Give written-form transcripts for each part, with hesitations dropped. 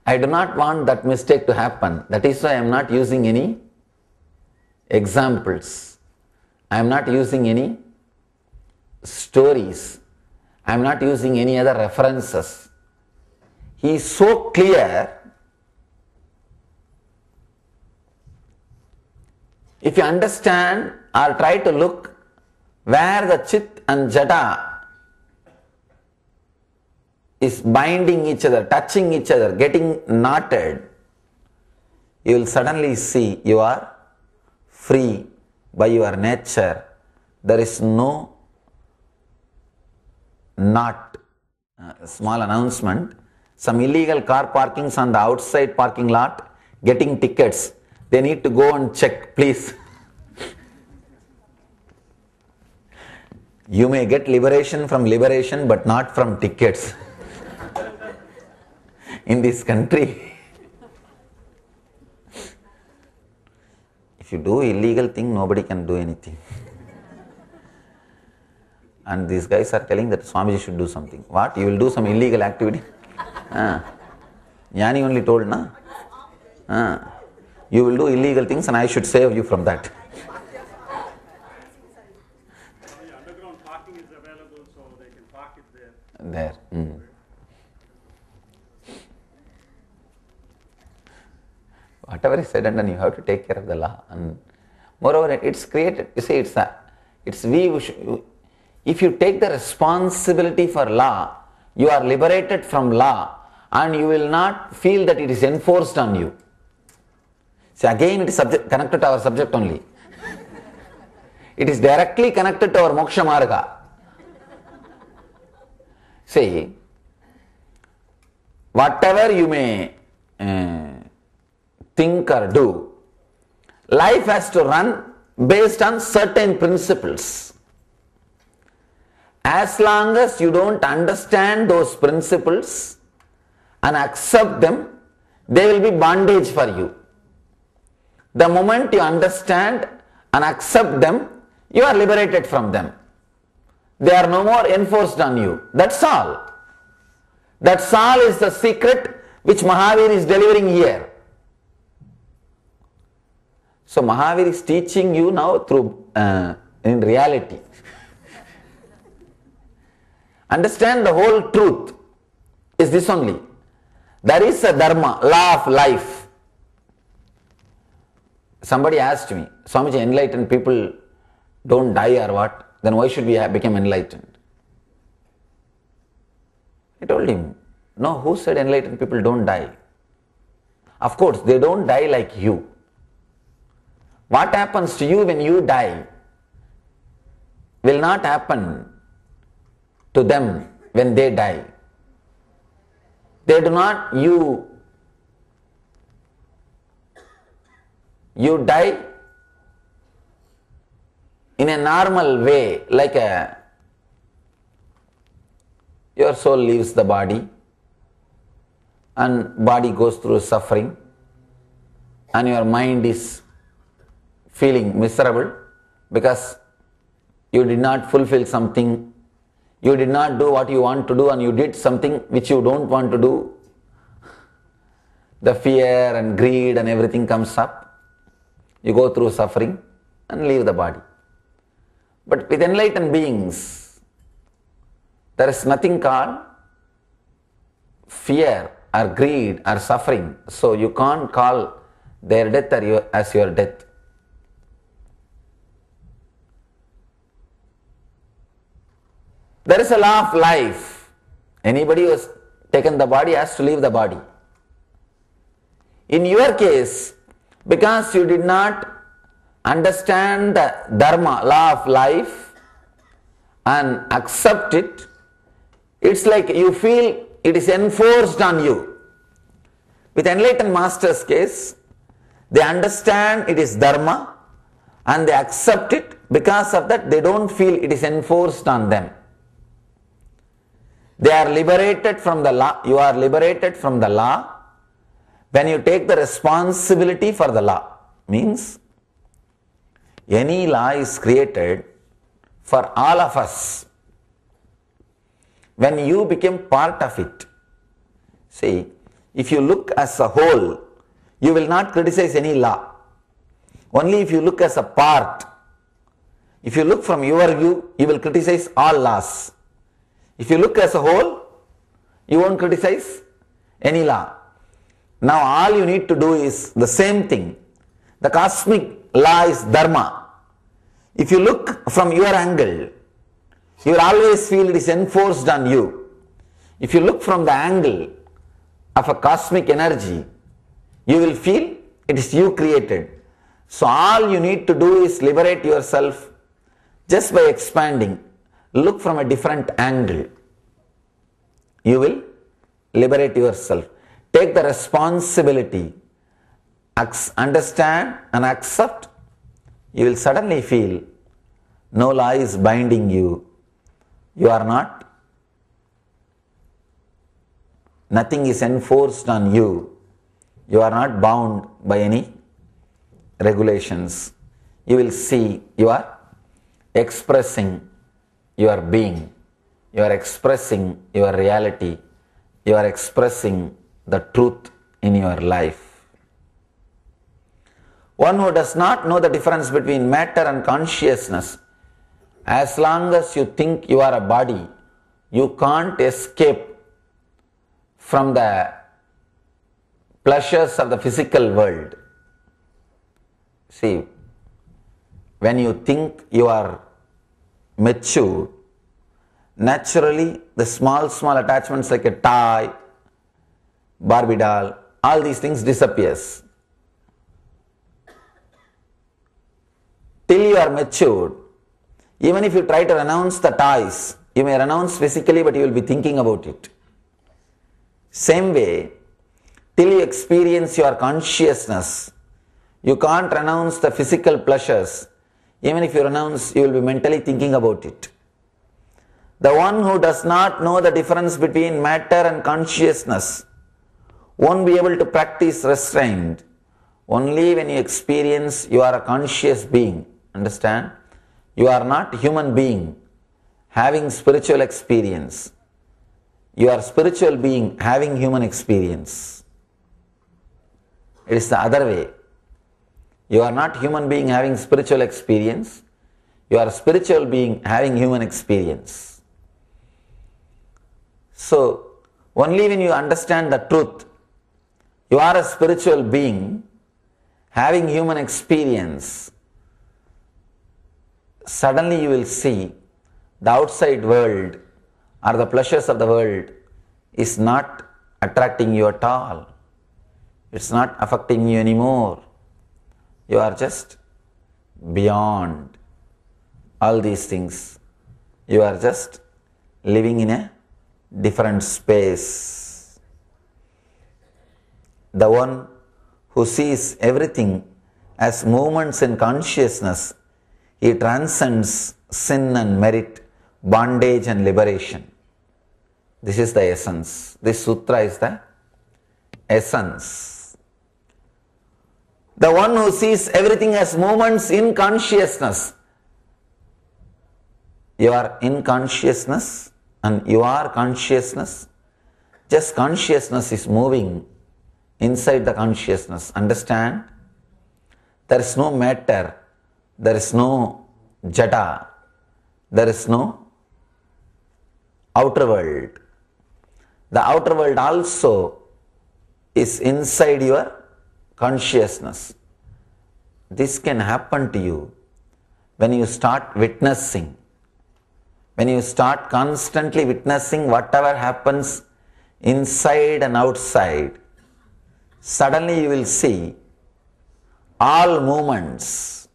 I do not want that mistake to happen. That is why I am not using any examples. I am not using any stories. I am not using any other references. He is so clear. If you understand or try to look where the chit and jada is binding each other, touching each other, getting knotted, you will suddenly see you are free by your nature. There is no knot. Small announcement. Some illegal car parkings on the outside parking lot, getting tickets. They need to go and check, please. You may get liberation from liberation, but not from tickets. In this country, if you do illegal thing, nobody can do anything. And these guys are telling that Swamiji should do something. What? You will do some illegal activity? Jnani only told, na? You will do illegal things and I should save you from that. The underground parking is available, so they can park it there. There. Whatever is said and done, you have to take care of the law. And moreover, it's created. You see, it's we who should, if you take the responsibility for law, you are liberated from law, and you will not feel that it is enforced on you. See, again, it is connected to our subject only. It is directly connected to our moksha marga. See, whatever you may think or do, life has to run based on certain principles. As long as you don't understand those principles and accept them, they will be bondage for you. The moment you understand and accept them, you are liberated from them. They are no more enforced on you. That's all. That's all is the secret which Mahavir is delivering here. So Mahavir is teaching you now through, in reality. Understand the whole truth is this only. There is a dharma, law of life. Somebody asked me, Swamiji, enlightened people don't die or what? Then why should we become enlightened? I told him, no, who said enlightened people don't die? Of course, they don't die like you. What happens to you when you die will not happen to them when they die. They do not, you die in a normal way, like your soul leaves the body and body goes through suffering and your mind is feeling miserable because you did not fulfill something, you did not do what you want to do and you did something which you don't want to do. The fear and greed and everything comes up. You go through suffering and leave the body. But with enlightened beings, there is nothing called fear or greed or suffering. So you can't call their death as your death. There is a law of life. Anybody who has taken the body has to leave the body. In your case, because you did not understand the dharma, law of life, and accept it, it's like you feel it is enforced on you. With enlightened masters' case, they understand it is dharma and they accept it. Because of that, they don't feel it is enforced on them. They are liberated from the law. You are liberated from the law when you take the responsibility for the law. Means any law is created for all of us. When you become part of it, see, if you look as a whole, you will not criticize any law. Only if you look as a part, if you look from your view, you will criticize all laws. If you look as a whole, you won't criticize any law. Now all you need to do is the same thing. The cosmic law is dharma. If you look from your angle, you will always feel it is enforced on you. If you look from the angle of a cosmic energy, you will feel it is you created. So all you need to do is liberate yourself just by expanding. Look from a different angle. You will liberate yourself. Take the responsibility. Understand and accept. You will suddenly feel no law is binding you. You are not. Nothing is enforced on you. You are not bound by any regulations. You will see you are expressing your being. You are expressing your reality. You are expressing the truth in your life. One who does not know the difference between matter and consciousness, as long as you think you are a body, you can't escape from the pleasures of the physical world. See, when you think you are mature, naturally the small attachments like a toy, Barbie doll, all these things disappears. Till you are matured, even if you try to renounce the toys, you may renounce physically, but you will be thinking about it. Same way, till you experience your consciousness, you can't renounce the physical pleasures. Even if you renounce, you will be mentally thinking about it. The one who does not know the difference between matter and consciousness won't be able to practice restraint. Only when you experience you are a conscious being. Understand? You are not human being having spiritual experience. You are spiritual being having human experience. It is the other way. You are not human being having spiritual experience. You are a spiritual being having human experience. So, only when you understand the truth, you are a spiritual being having human experience, suddenly you will see the outside world or the pleasures of the world is not attracting you at all. It's not affecting you anymore. You are just beyond all these things. You are just living in a different space. The one who sees everything as movements in consciousness, he transcends sin and merit, bondage and liberation. This is the essence. This sutra is the essence. The one who sees everything as movements in consciousness. You are in consciousness and you are consciousness. Just consciousness is moving inside the consciousness. Understand? There is no matter. There is no jada. There is no outer world. The outer world also is inside your consciousness. This can happen to you when you start witnessing. When you start constantly witnessing whatever happens inside and outside, suddenly you will see all movements,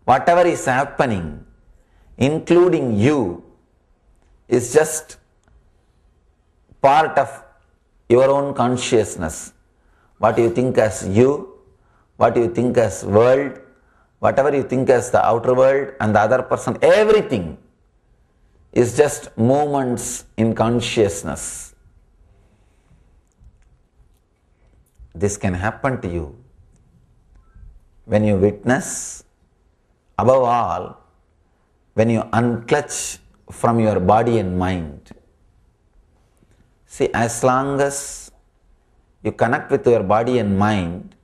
whatever is happening, including you, is just part of your own consciousness. What you think as you, what you think as world, whatever you think as the outer world and the other person, everything is just movements in consciousness. This can happen to you when you witness, above all, when you unclutch from your body and mind. See, as long as you connect with your body and mind,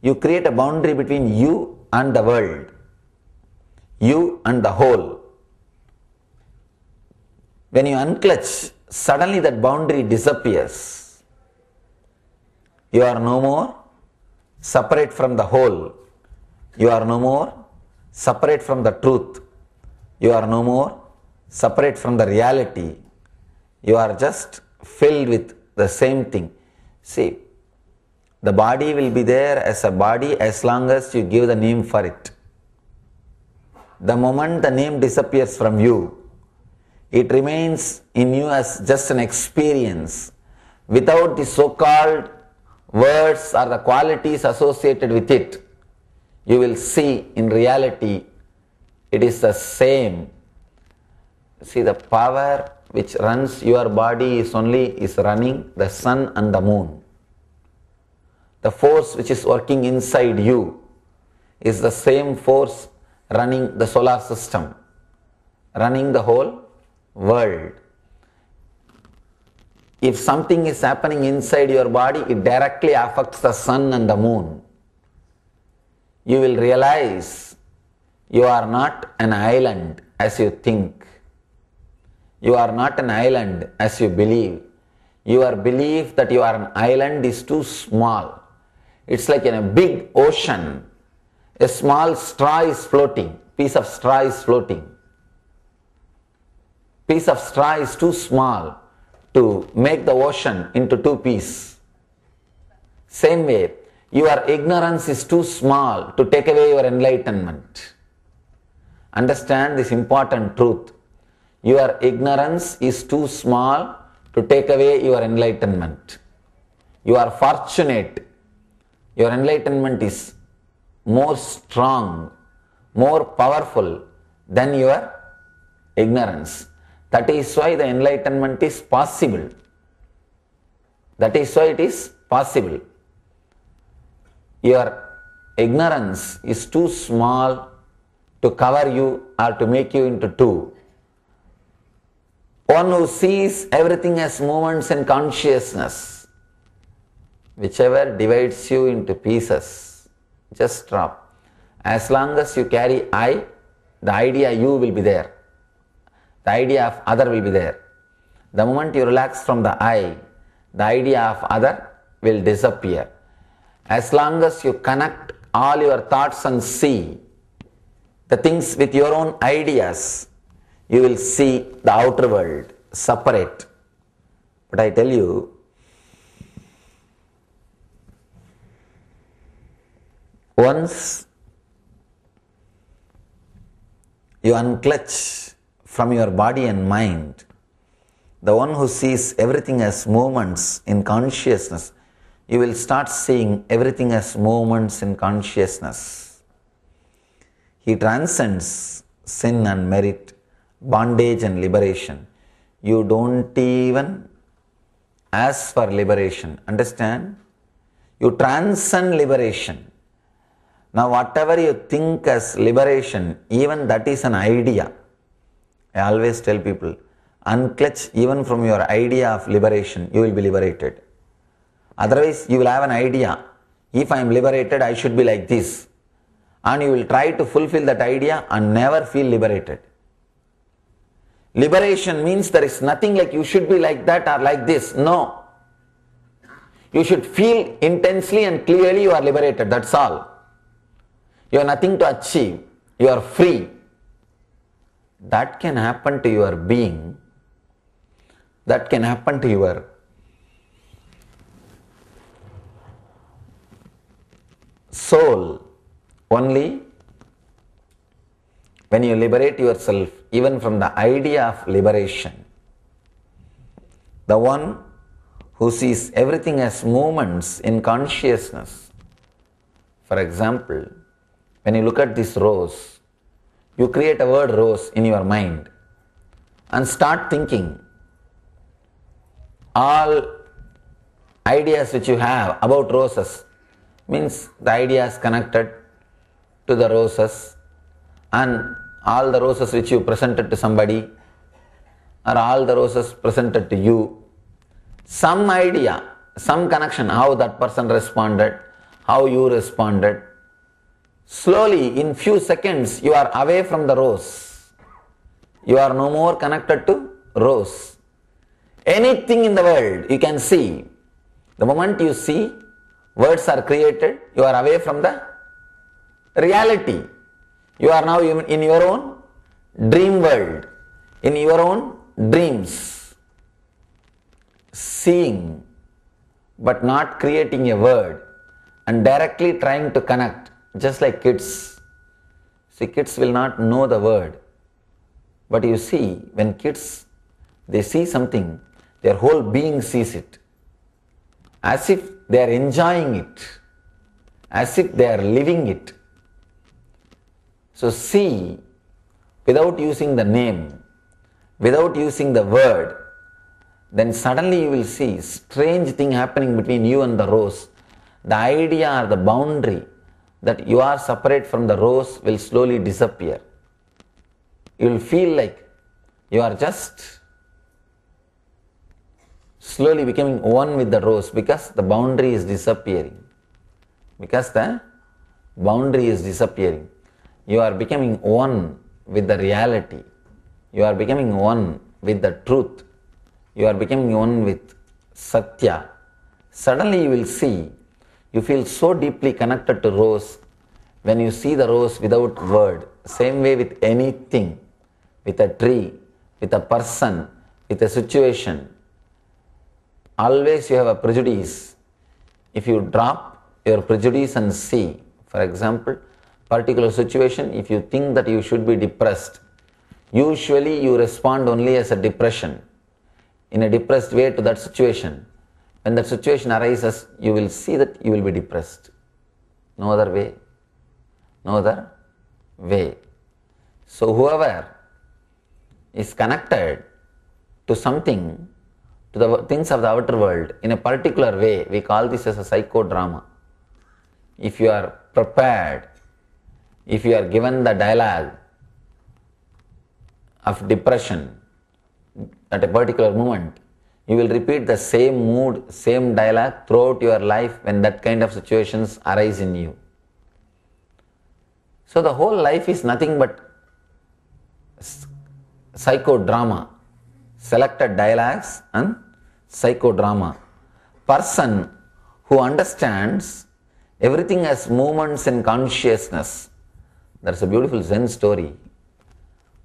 you create a boundary between you and the world, you and the whole. When you unclutch, suddenly that boundary disappears. You are no more separate from the whole. You are no more separate from the truth. You are no more separate from the reality. You are just filled with the same thing. See, the body will be there as a body as long as you give the name for it. The moment the name disappears from you, it remains in you as just an experience without the so-called words or the qualities associated with it. You will see in reality it is the same. See, the power which runs your body is running the sun and the moon. The force which is working inside you is the same force running the solar system, running the whole world. If something is happening inside your body, it directly affects the sun and the moon. You will realize you are not an island as you think. You are not an island as you believe. Your belief that you are an island is too small. It's like in a big ocean. A small straw is floating, piece of straw is floating. Piece of straw is too small to make the ocean into two pieces. Same way, your ignorance is too small to take away your enlightenment. Understand this important truth. Your ignorance is too small to take away your enlightenment. You are fortunate. Your enlightenment is more strong, more powerful than your ignorance. That is why the enlightenment is possible. That is why it is possible. Your ignorance is too small to cover you or to make you into two. One who sees everything as moments in consciousness, whichever divides you into pieces, just drop. As long as you carry I, the idea you will be there. The idea of other will be there. The moment you relax from the I, the idea of other will disappear. As long as you connect all your thoughts and see the things with your own ideas, you will see the outer world separate. But I tell you, once you unclutch from your body and mind, the one who sees everything as moments in consciousness, you will start seeing everything as moments in consciousness. He transcends sin and merit, bondage and liberation. You don't even ask for liberation. Understand? You transcend liberation. Now whatever you think as liberation, even that is an idea. I always tell people, unclutch even from your idea of liberation, you will be liberated. Otherwise, you will have an idea, if I am liberated, I should be like this. And you will try to fulfill that idea and never feel liberated. Liberation means there is nothing like you should be like that or like this. No. You should feel intensely and clearly you are liberated, that's all. You have nothing to achieve, you are free. That can happen to your being, that can happen to your soul only when you liberate yourself even from the idea of liberation. The one who sees everything as moments in consciousness. For example, when you look at this rose, you create a word rose in your mind and start thinking all ideas which you have about roses, means the idea is connected to the roses, and all the roses which you presented to somebody or all the roses presented to you, some idea, some connection, how that person responded, how you responded. Slowly, in few seconds, you are away from the rose. You are no more connected to rose. Anything in the world you can see. The moment you see, words are created, you are away from the reality. You are now in your own dream world, in your own dreams, seeing but not creating a word and directly trying to connect, just like kids. See, kids will not know the word, but you see, when kids, they see something, their whole being sees it, as if they are enjoying it, as if they are living it. So see, without using the name, without using the word, then suddenly you will see strange thing happening between you and the rose. The idea or the boundary that you are separate from the rose will slowly disappear. You will feel like you are just slowly becoming one with the rose because the boundary is disappearing. Because the boundary is disappearing. You are becoming one with the reality. You are becoming one with the truth. You are becoming one with Satya. Suddenly you will see, you feel so deeply connected to rose when you see the rose without word. Same way with anything, with a tree, with a person, with a situation. Always you have a prejudice. If you drop your prejudice and see, for example, particular situation, if you think that you should be depressed, usually you respond only as a depression, in a depressed way to that situation. When that situation arises, you will see that you will be depressed. No other way. No other way. So whoever is connected to something, to the things of the outer world, in a particular way, we call this as a psychodrama. If you are prepared, if you are given the dialogue of depression at a particular moment, you will repeat the same mood, same dialogue throughout your life when that kind of situations arise in you. So the whole life is nothing but psychodrama, selected dialogues and psychodrama. Person who understands everything as movements in consciousness. That's a beautiful Zen story.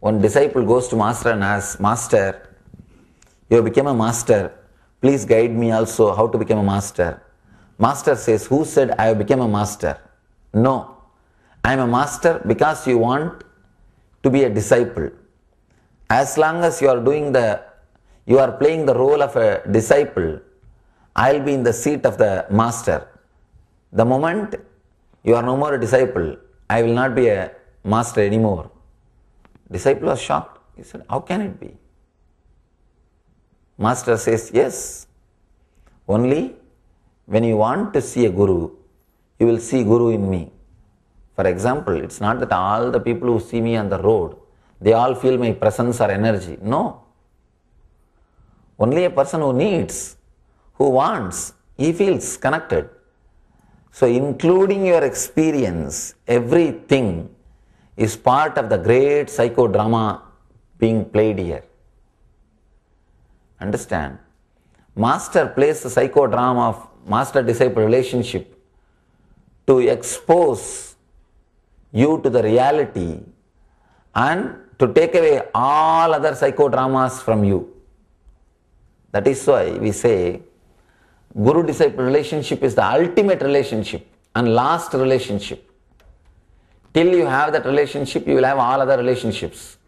One disciple goes to master and asks, Master, you have become a master, please guide me also how to become a master. Master says, who said I have become a master? No, I am a master because you want to be a disciple. As long as you are playing the role of a disciple, I will be in the seat of the master. The moment you are no more a disciple, I will not be a master anymore. Disciple was shocked. He said, how can it be? Master says, yes, only when you want to see a guru, you will see guru in me. For example, it's not that all the people who see me on the road, they all feel my presence or energy. No. Only a person who needs, who wants, he feels connected. So including your experience, everything is part of the great psychodrama being played here. Understand? Master plays the psychodrama of master-disciple relationship to expose you to the reality and to take away all other psychodramas from you. That is why we say Guru-disciple relationship is the ultimate relationship and last relationship. Till you have that relationship, you will have all other relationships.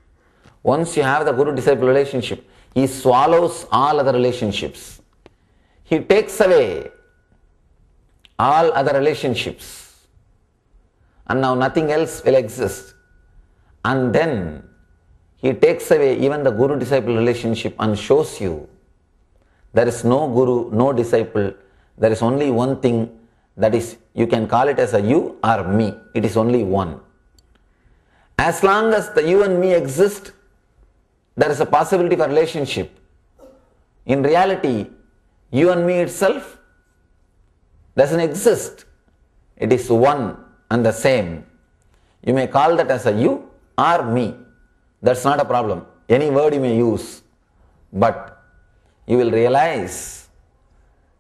Once you have the Guru-disciple relationship, he swallows all other relationships. He takes away all other relationships. And now nothing else will exist. And then he takes away even the Guru-disciple relationship and shows you there is no Guru, no disciple. There is only one thing, that is, you can call it as a you or me. It is only one. As long as the you and me exist, there is a possibility for relationship. In reality, you and me itself doesn't exist. It is one and the same. You may call that as a you or me. That's not a problem. Any word you may use. But you will realize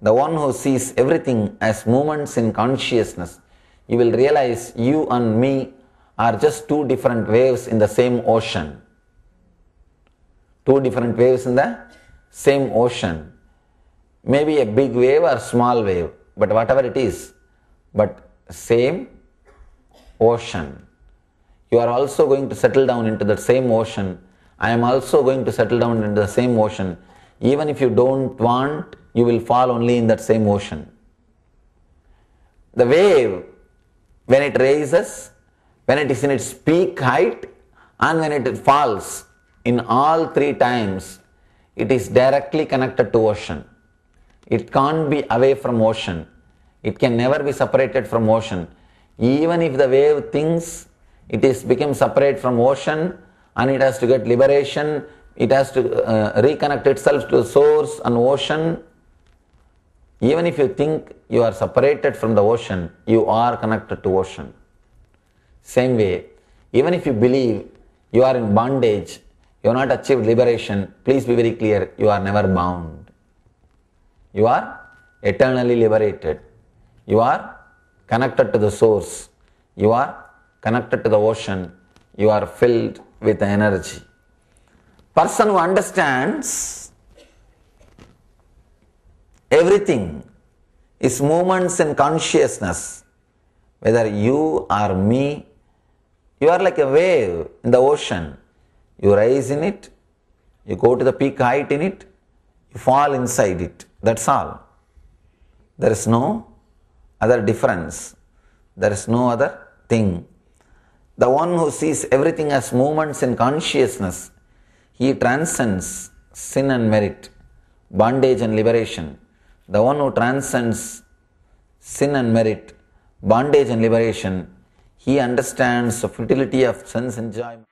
the one who sees everything as movements in consciousness, you will realize you and me are just two different waves in the same ocean. Two different waves in the same ocean. Maybe a big wave or small wave, but whatever it is, but same ocean. You are also going to settle down into the same ocean. I am also going to settle down into the same ocean. Even if you don't want, you will fall only in that same ocean. The wave, when it rises, when it is in its peak height, and when it falls, in all three times, it is directly connected to ocean. It can't be away from ocean. It can never be separated from ocean. Even if the wave thinks it is become separate from ocean and it has to get liberation, it has to reconnect itself to the source and ocean. Even if you think you are separated from the ocean, you are connected to ocean. Same way, even if you believe you are in bondage, you have not achieved liberation, please be very clear, you are never bound. You are eternally liberated. You are connected to the source. You are connected to the ocean. You are filled with energy. Person who understands everything is movements in consciousness. Whether you or me, you are like a wave in the ocean. You rise in it, you go to the peak height in it, you fall inside it. That's all. There is no other difference. There is no other thing. The one who sees everything as movements in consciousness, he transcends sin and merit, bondage and liberation. The one who transcends sin and merit, bondage and liberation, he understands the futility of sense enjoyment.